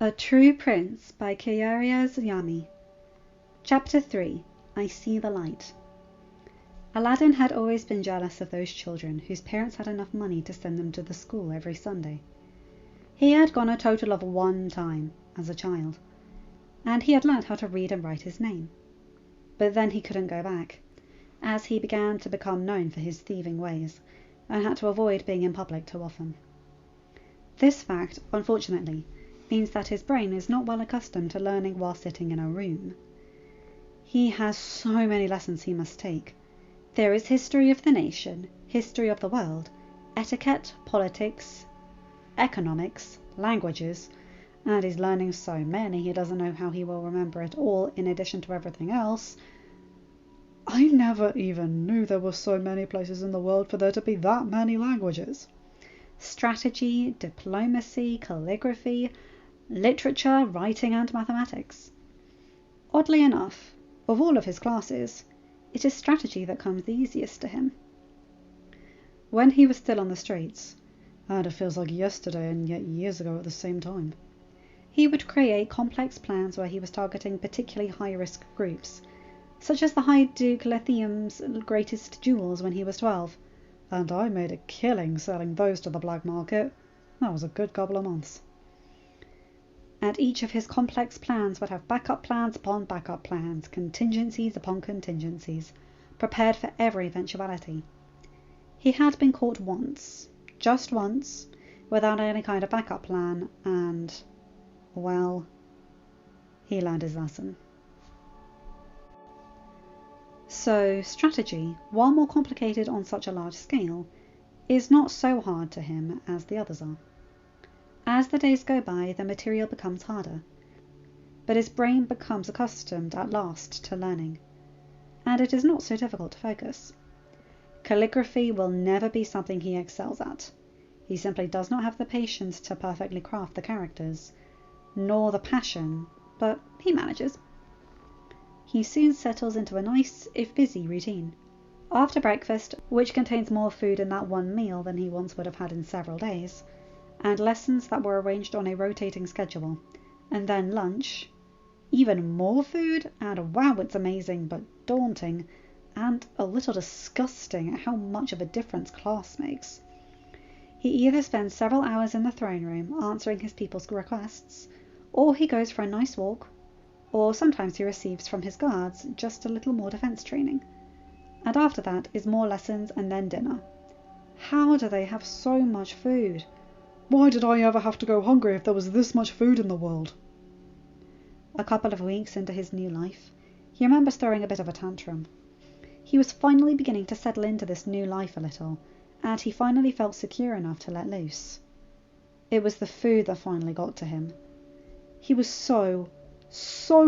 A True Prince by Kairia'sYami. Chapter 3. I See the Light. Aladdin had always been jealous of those children whose parents had enough money to send them to the school every Sunday. He had gone a total of 1 time as a child, and he had learned how to read and write his name. But then he couldn't go back, as he began to become known for his thieving ways, and had to avoid being in public too often. This fact, unfortunately, means that his brain is not well accustomed to learning while sitting in a room. He has so many lessons he must take. There is history of the nation, history of the world, etiquette, politics, economics, languages, and he's learning so many he doesn't know how he will remember it all in addition to everything else. I never even knew there were so many places in the world for there to be that many languages. Strategy, diplomacy, calligraphy, literature, writing, and mathematics. Oddly enough, of all of his classes, it is strategy that comes the easiest to him. When he was still on the streets, and it feels like yesterday and yet years ago at the same time, he would create complex plans where he was targeting particularly high-risk groups, such as the High Duke Lithium's greatest jewels when he was 12, and I made a killing selling those to the black market. That was a good couple of months. And each of his complex plans would have backup plans upon backup plans, contingencies upon contingencies, prepared for every eventuality. He had been caught once, just once, without any kind of backup plan, and, well, he learned his lesson. So, strategy, while more complicated on such a large scale, is not so hard to him as the others are. As the days go by, the material becomes harder, but his brain becomes accustomed at last to learning, and it is not so difficult to focus. Calligraphy will never be something he excels at. He simply does not have the patience to perfectly craft the characters, nor the passion, but he manages. He soon settles into a nice, if busy, routine. After breakfast, which contains more food in that one meal than he once would have had in several days, and lessons that were arranged on a rotating schedule, and then lunch, even more food, and wow, it's amazing but daunting, and a little disgusting at how much of a difference class makes. He either spends several hours in the throne room answering his people's requests, or he goes for a nice walk, or sometimes he receives from his guards just a little more defense training, and after that is more lessons and then dinner. How do they have so much food? Why did I ever have to go hungry if there was this much food in the world? A couple of weeks into his new life, he remembers throwing a bit of a tantrum. He was finally beginning to settle into this new life a little, and he finally felt secure enough to let loose. It was the food that finally got to him. He was so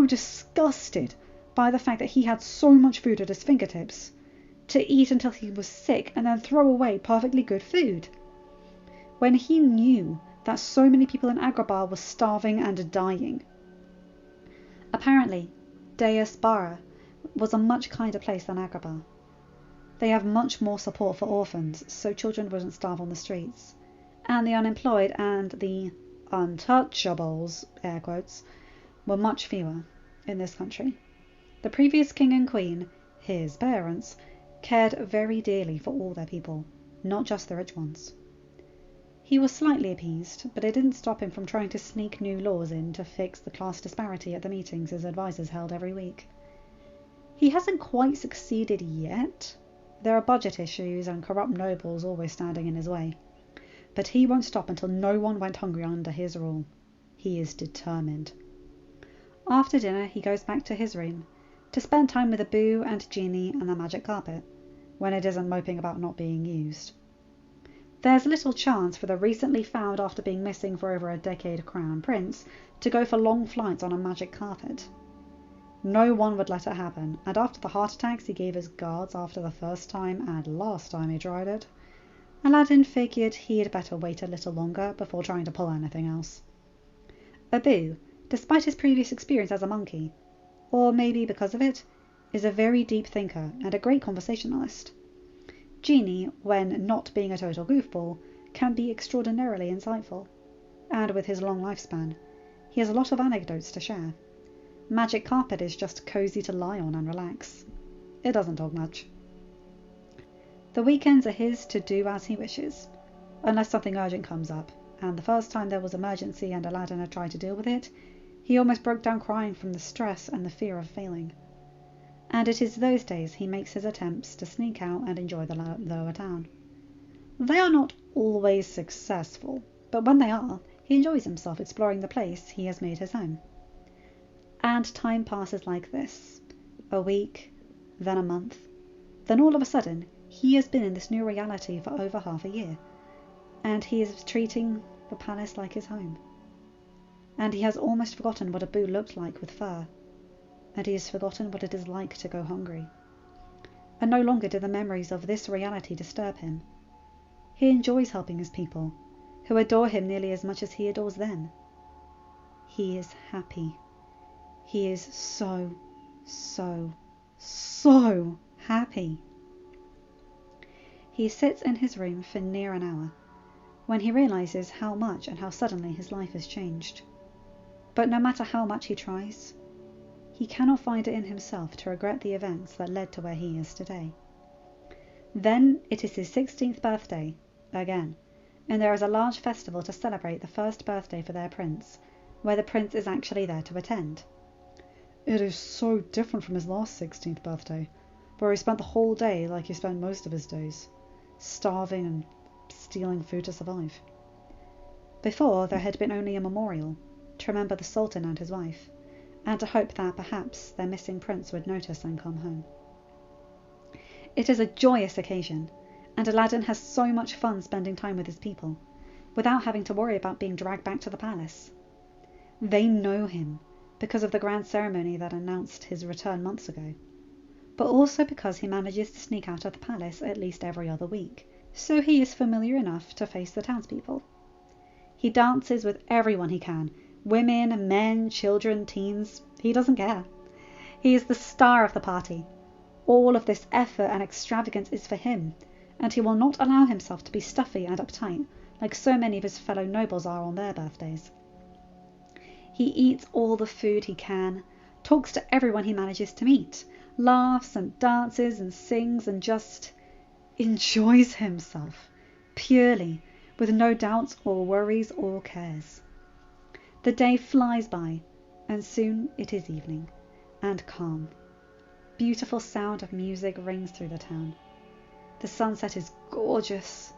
disgusted by the fact that he had so much food at his fingertips, to eat until he was sick and then throw away perfectly good food, when he knew that so many people in Agrabah were starving and dying. Apparently, Bara was a much kinder place than Agrabah. They have much more support for orphans, so children wouldn't starve on the streets, and the unemployed and the untouchables, air quotes, were much fewer in this country. The previous king and queen, his parents, cared very dearly for all their people, not just the rich ones. He was slightly appeased, but it didn't stop him from trying to sneak new laws in to fix the class disparity at the meetings his advisors held every week. He hasn't quite succeeded yet. There are budget issues and corrupt nobles always standing in his way. But he won't stop until no one went hungry under his rule. He is determined. After dinner, he goes back to his room to spend time with Abu and Genie and the magic carpet, when it isn't moping about not being used. There's little chance for the recently found after being missing for over a decade crown prince to go for long flights on a magic carpet. No one would let it happen, and after the heart attacks he gave his guards after the first time and last time he tried it, Aladdin figured he'd better wait a little longer before trying to pull anything else. Abu, despite his previous experience as a monkey, or maybe because of it, is a very deep thinker and a great conversationalist. Genie, when not being a total goofball, can be extraordinarily insightful, and with his long lifespan, He has a lot of anecdotes to share. Magic carpet is just cozy to lie on and relax. It doesn't talk much. The weekends are his to do as he wishes, unless something urgent comes up, and the first time there was emergency and Aladdin had tried to deal with it, he almost broke down crying from the stress and the fear of failing. And it is those days he makes his attempts to sneak out and enjoy the lower town. They are not always successful, but when they are, he enjoys himself exploring the place he has made his home. And time passes like this. A week, then a month, then all of a sudden he has been in this new reality for over half a year, and he is treating the palace like his home. And he has almost forgotten what Abu looked like with fur, and he has forgotten what it is like to go hungry. And no longer do the memories of this reality disturb him. He enjoys helping his people, who adore him nearly as much as he adores them. He is happy. He is so, so, so happy. He sits in his room for near an hour, when he realizes how much and how suddenly his life has changed. But no matter how much he tries, he cannot find it in himself to regret the events that led to where he is today. Then it is his 16th birthday, again, and there is a large festival to celebrate the first birthday for their prince, where the prince is actually there to attend. It is so different from his last 16th birthday, where he spent the whole day like he spent most of his days, starving and stealing food to survive. Before, there had been only a memorial, to remember the Sultan and his wife, and to hope that perhaps their missing prince would notice and come home. It is a joyous occasion, and Aladdin has so much fun spending time with his people, without having to worry about being dragged back to the palace. They know him because of the grand ceremony that announced his return months ago, but also because he manages to sneak out of the palace at least every other week, so he is familiar enough to face the townspeople. He dances with everyone he can, women, men, children, teens. He doesn't care. He is the star of the party. All of this effort and extravagance is for him, and he will not allow himself to be stuffy and uptight like so many of his fellow nobles are on their birthdays. He eats all the food he can, talks to everyone he manages to meet, laughs and dances and sings and just enjoys himself purely, with no doubts or worries or cares. The day flies by, and soon it is evening, and calm. Beautiful sound of music rings through the town. The sunset is gorgeous,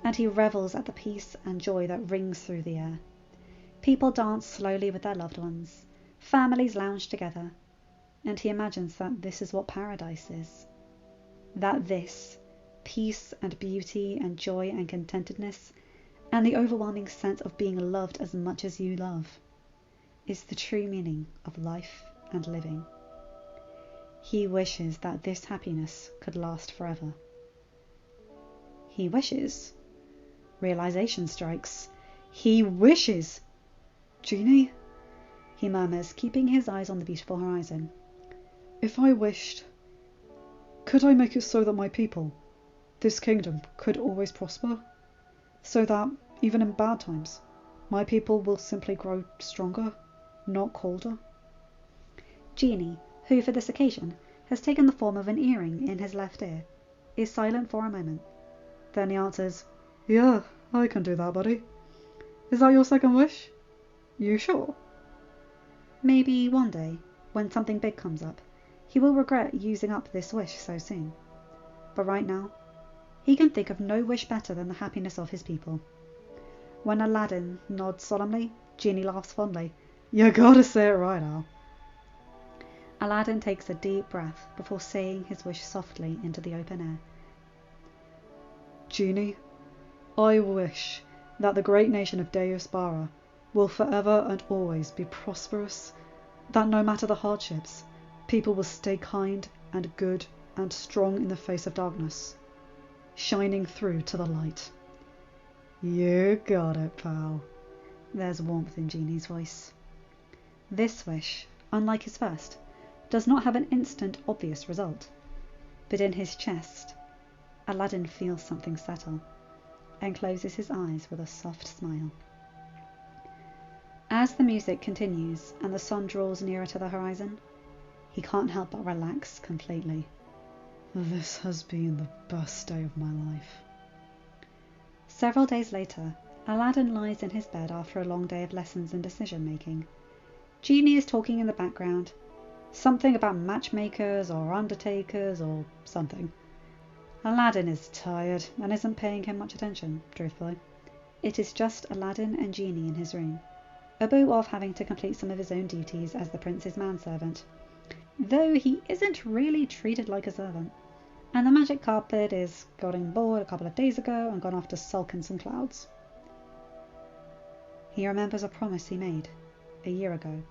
and he revels at the peace and joy that rings through the air. People dance slowly with their loved ones, families lounge together, and he imagines that this is what paradise is. That this, peace and beauty and joy and contentedness, and the overwhelming sense of being loved as much as you love, is the true meaning of life and living. He wishes that this happiness could last forever. He wishes. Realization strikes. He wishes. Genie, he murmurs, keeping his eyes on the beautiful horizon. If I wished, could I make it so that my people, this kingdom, could always prosper? So that, even in bad times, my people will simply grow stronger, not colder? Genie, who for this occasion has taken the form of an earring in his left ear, is silent for a moment. Then he answers, Yeah, I can do that, buddy. Is that your second wish? You sure? Maybe one day, when something big comes up, he will regret using up this wish so soon. But right now, he can think of no wish better than the happiness of his people. When Aladdin nods solemnly, Genie laughs fondly. You gotta say it right, Al. Aladdin takes a deep breath before saying his wish softly into the open air. Genie, I wish that the great nation of Deusbara will forever and always be prosperous, that no matter the hardships, people will stay kind and good and strong in the face of darkness, shining through to the light. You got it, pal. There's warmth in Genie's voice. This wish, unlike his first, does not have an instant obvious result, but in his chest, Aladdin feels something settle and closes his eyes with a soft smile. As the music continues and the sun draws nearer to the horizon, he can't help but relax completely. This has been the best day of my life. Several days later, Aladdin lies in his bed after a long day of lessons and decision making. Genie is talking in the background, something about matchmakers or undertakers or something. Aladdin is tired and isn't paying him much attention, truthfully. It is just Aladdin and Genie in his room, Abu off having to complete some of his own duties as the prince's manservant, though he isn't really treated like a servant. And the magic carpet is getting bored a couple of days ago and gone off to sulk in some clouds. He remembers a promise he made a year ago.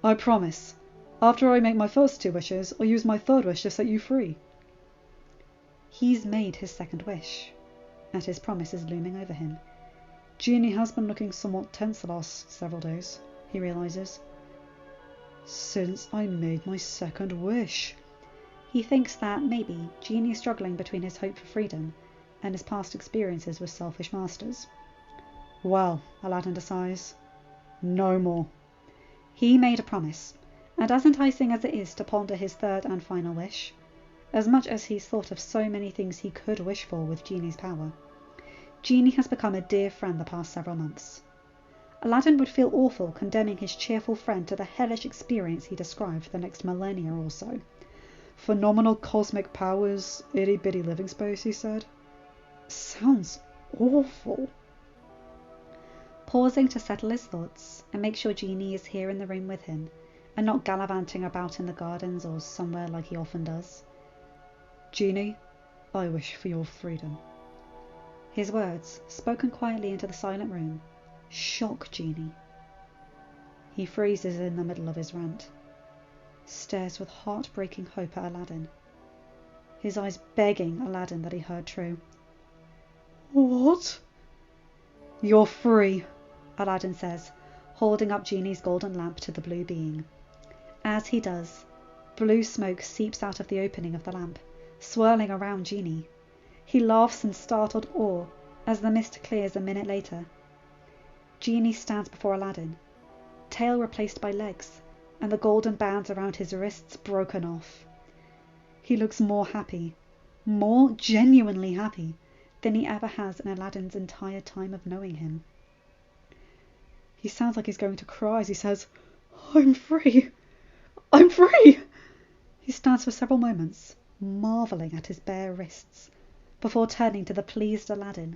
I promise. After I make my first 2 wishes, I'll use my 3rd wish to set you free. He's made his 2nd wish, and his promise is looming over him. Genie has been looking somewhat tense the last several days, he realises. Since I made my 2nd wish. He thinks that maybe Genie is struggling between his hope for freedom and his past experiences with selfish masters. Well, Aladdin decides, no more. He made a promise, and as enticing as it is to ponder his 3rd and final wish, as much as he's thought of so many things he could wish for with Genie's power, Genie has become a dear friend the past several months. Aladdin would feel awful condemning his cheerful friend to the hellish experience he described for the next millennia or so. Phenomenal cosmic powers, itty-bitty living space, he said. Sounds awful. Pausing to settle his thoughts and make sure Genie is here in the room with him and not gallivanting about in the gardens or somewhere like he often does. Genie, I wish for your freedom. His words, spoken quietly into the silent room, shock Genie. He freezes in the middle of his rant, stares with heartbreaking hope at Aladdin, his eyes begging Aladdin that he heard true. What? You're free, Aladdin says, holding up Genie's golden lamp to the blue being. As he does, blue smoke seeps out of the opening of the lamp, swirling around Genie. He laughs in startled awe as the mist clears a minute later. Genie stands before Aladdin, tail replaced by legs, and the golden bands around his wrists broken off. He looks more happy, more genuinely happy, than he ever has in Aladdin's entire time of knowing him. He sounds like he's going to cry as he says, I'm free! I'm free! He stands for several moments, marvelling at his bare wrists, before turning to the pleased Aladdin,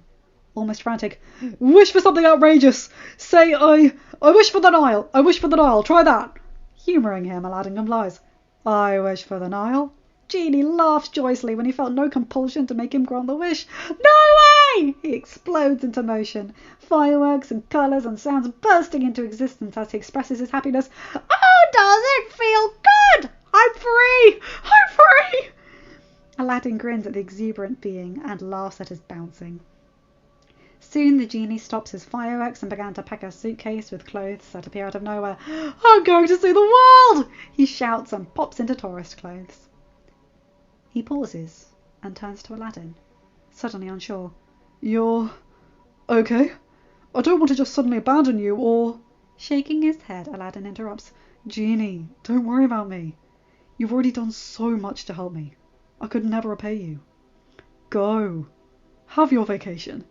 almost frantic. Wish for something outrageous! Say, I wish for the Nile! I wish for the Nile! Try that! Humouring him, Aladdin complies. I wish for the Nile. Genie laughs joyously when he felt no compulsion to make him grant the wish. No way! He explodes into motion, fireworks and colours and sounds bursting into existence as he expresses his happiness. Oh, does it feel good? I'm free! I'm free! Aladdin grins at the exuberant being and laughs at his bouncing. Soon the Genie stops his fireworks and began to pack a suitcase with clothes that appear out of nowhere. I'm going to see the world! He shouts and pops into tourist clothes. He pauses and turns to Aladdin, suddenly unsure. You're okay? I don't want to just suddenly abandon you or... Shaking his head, Aladdin interrupts. Genie, don't worry about me. You've already done so much to help me. I could never repay you. Go. Have your vacation.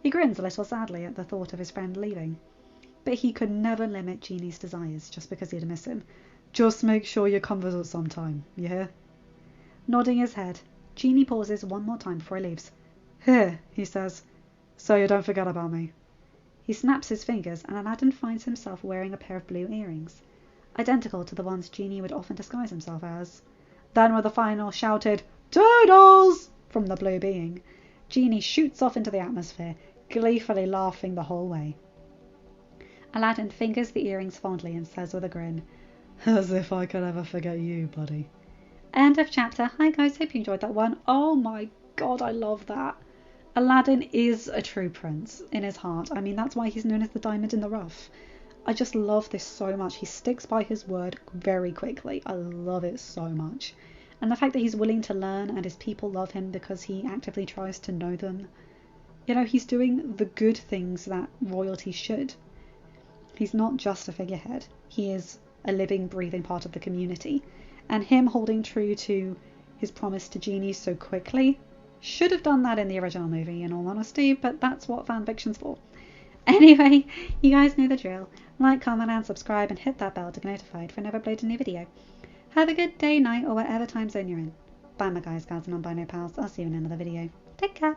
He grins a little sadly at the thought of his friend leaving, but he could never limit Genie's desires just because he'd miss him. Just make sure you come visit sometime, you hear? Nodding his head, Genie pauses one more time before he leaves. Here, he says, so you don't forget about me. He snaps his fingers and Aladdin finds himself wearing a pair of blue earrings, identical to the ones Genie would often disguise himself as. Then with a final shouted, Toodles! From the blue being, Genie shoots off into the atmosphere, gleefully laughing the whole way. Aladdin fingers the earrings fondly and says with a grin, As if I could ever forget you, buddy. End of chapter. Hi guys, hope you enjoyed that one. Oh my god, I love that. Aladdin is a true prince in his heart. I mean, that's why he's known as the diamond in the rough. I just love this so much. He sticks by his word very quickly. I love it so much. And the fact that he's willing to learn and his people love him because he actively tries to know them. You know, he's doing the good things that royalty should. He's not just a figurehead. He is a living, breathing part of the community. And him holding true to his promise to Genie so quickly should have done that in the original movie, in all honesty, but that's what fanfiction's for. Anyway, you guys know the drill. Like, comment, and subscribe, and hit that bell to be notified whenever I upload a new video. Have a good day, night, or whatever time zone you're in. Bye, my guys, gals, and non-binary pals. I'll see you in another video. Take care.